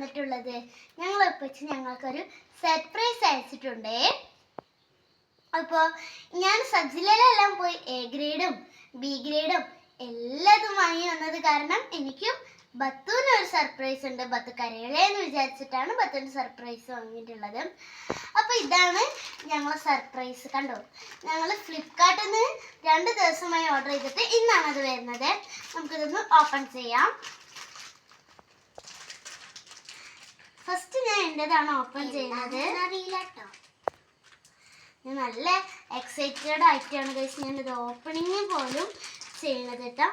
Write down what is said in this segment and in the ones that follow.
വന്നിട്ടുള്ളത്. ഞങ്ങൾക്കൊരു സർപ്രൈസ് അയച്ചിട്ടുണ്ടേ. അപ്പോൾ ഞാൻ സബ്ജിലെല്ലാം പോയി എ ഗ്രേഡും ബി ഗ്രേഡും എല്ലാതും വാങ്ങി വന്നത് കാരണം എനിക്കും ബത്തുവിന് ഒരു സർപ്രൈസ് ഉണ്ട്. ബത്തു കരകളെന്ന് വിചാരിച്ചിട്ടാണ് ബത്തുവിന് സർപ്രൈസ് വാങ്ങിയിട്ടുള്ളത്. അപ്പോൾ ഇതാണ് ഞങ്ങളെ സർപ്രൈസ്. കണ്ടോ, ഞങ്ങൾ ഫ്ലിപ്കാർട്ടിൽ നിന്ന് 2 ദിവസമായി ഓർഡർ ചെയ്തിട്ട് ഇന്നാണ് അത് വരുന്നത്. നമുക്കിതൊന്ന് ഓപ്പൺ ചെയ്യാം. ഫസ്റ്റ് ഞാൻ എൻ്റെതാണ് ഓപ്പൺ ചെയ്യുന്നത്. അറിയില്ല കേട്ടോ, ഞാൻ നല്ല എക്സൈറ്റഡ് ആയിട്ടാണ് ഗൈസ് ഞാനിത് ഓപ്പണിങ് പോലും ചെയ്യണത് കേട്ടോ.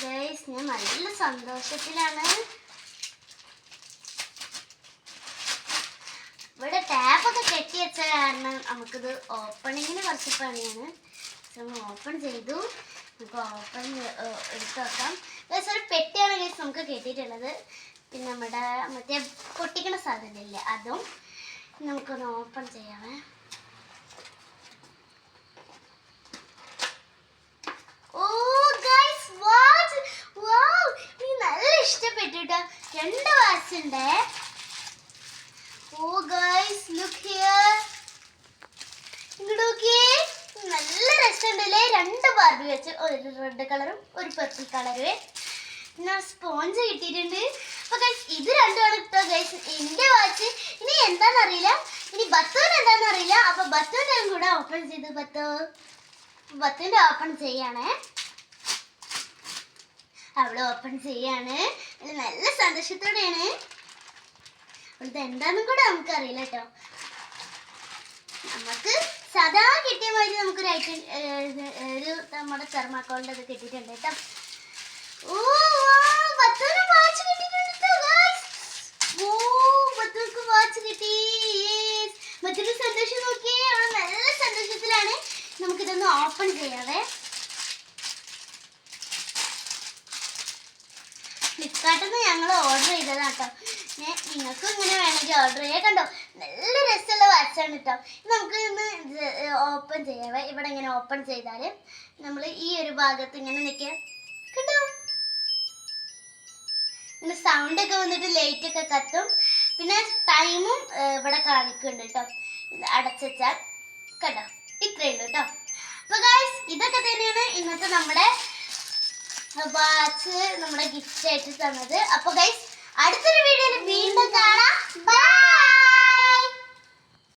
ഗൈസ് ഞാൻ നല്ല സന്തോഷത്തിലാണ്. ഇവിടെ ടാപ്പൊക്കെ കെട്ടി വെച്ച കാരണം നമുക്കിത് ഓപ്പണിങ്ങിന് കുറച്ച് പണിയാണ്. നമ്മൾ ഓപ്പൺ ചെയ്തു. നമുക്ക് ഓപ്പൺ എടുത്ത് വെക്കാം. ഗൈസ് ഒരു പെട്ടിയാണ് ഗൈസ് നമുക്ക് കെട്ടിയിട്ടുള്ളത്. പിന്നെ നമ്മുടെ മറ്റേ പൊട്ടിക്കണ സാധനമില്ലേ, അതും നമുക്കൊന്ന് ഓപ്പൺ ചെയ്യാമേ. ഇഷ്ടപ്പെട്ടു കേട്ടോ. 2 വാച്ച് ഉണ്ട്. ഓ ഗൈസ് ലുക്ക് ഹിയർ, ഇങ്ങോട്ട് നോക്കിയേ, നല്ല രസമുണ്ടല്ലേ. 2 ബാർബി വെച്ച്, ഒരു റെഡ് കളറും ഒരു പർപ്പിൾ കളറും. പിന്നെ സ്പോഞ്ച് കിട്ടിയിട്ടുണ്ട്. അപ്പൊ ഗൈസ് ഇത് 2ആണ് കേട്ടോ ഗൈസ് എന്റെ വാച്ച്. ഇനി എന്താണെന്നറിയില്ല, ഇനി ബത്തുവിന് എന്താണെന്നറിയില്ല. അപ്പൊ ബത്തുവിൻ്റെ കൂടെ ഓപ്പൺ ചെയ്തു. ബത്തുവിൻ്റെ ഓപ്പൺ ചെയ്യണേ. അവള് ഓപ്പൺ ചെയ്യാണ്. നല്ല സന്തോഷത്തോടെയാണ്. അവളത് എന്താണെന്നും കൂടെ നമുക്കറിയില്ല കേട്ടോ. നമുക്ക് സദാ കിട്ടിയ മാതിരി നമുക്കൊരു ഐറ്റം ഒരു നമ്മുടെ തെർമാക്കോളിൻ്റെ അത് കിട്ടിയിട്ടുണ്ട് കേട്ടോ. ഓ ബത്തുവിന് വാച്ച് കിട്ടിയിട്ടുണ്ട് ഗൈസ്. ഓ ബത്തുവിന് വാച്ച് കിട്ടി. ബത്തുവിന് സന്തോഷം നോക്കിയേ, അവൾ നല്ല സന്തോഷത്തിലാണ്. നമുക്കിതൊന്ന് ഓപ്പൺ ചെയ്യാവേ. ഫ്ലിപ്കാർട്ടിൽ നിന്ന് ഞങ്ങൾ ഓർഡർ ചെയ്തതാണ് കേട്ടോ. നിങ്ങൾക്കും ഇങ്ങനെ വേണമെങ്കിൽ ഓർഡർ ചെയ്യാം. കണ്ടോ, നല്ല രസമുള്ള വാച്ചാണ് കേട്ടോ. നമുക്ക് ഇന്ന് ഓപ്പൺ ചെയ്യാവേ. ഇവിടെ ഇങ്ങനെ ഓപ്പൺ ചെയ്താൽ നമ്മൾ ഈ ഒരു ഭാഗത്ത് ഇങ്ങനെ നിൽക്കുക. കണ്ടോ, ഇങ്ങനെ സൗണ്ടൊക്കെ വന്നിട്ട് ലൈറ്റൊക്കെ കത്തും. പിന്നെ ടൈമും ഇവിടെ കാണിക്കുന്നുണ്ട് കേട്ടോ. ഇത് അടച്ചാൽ കണ്ടോ, ഇത്രയേ ഉള്ളൂ കേട്ടോ. അപ്പോൾ ഗൈസ് ഇതൊക്കെ തന്നെയാണ് ഇന്നത്തെ നമ്മുടെ വാച്ച്, നമ്മുടെ ഗിഫ്റ്റ് ആയിട്ട് തന്നത്. അപ്പോൾ ഗൈസ് അടുത്തൊരു വീഡിയോയിൽ വീണ്ടും കാണാം. ബൈ.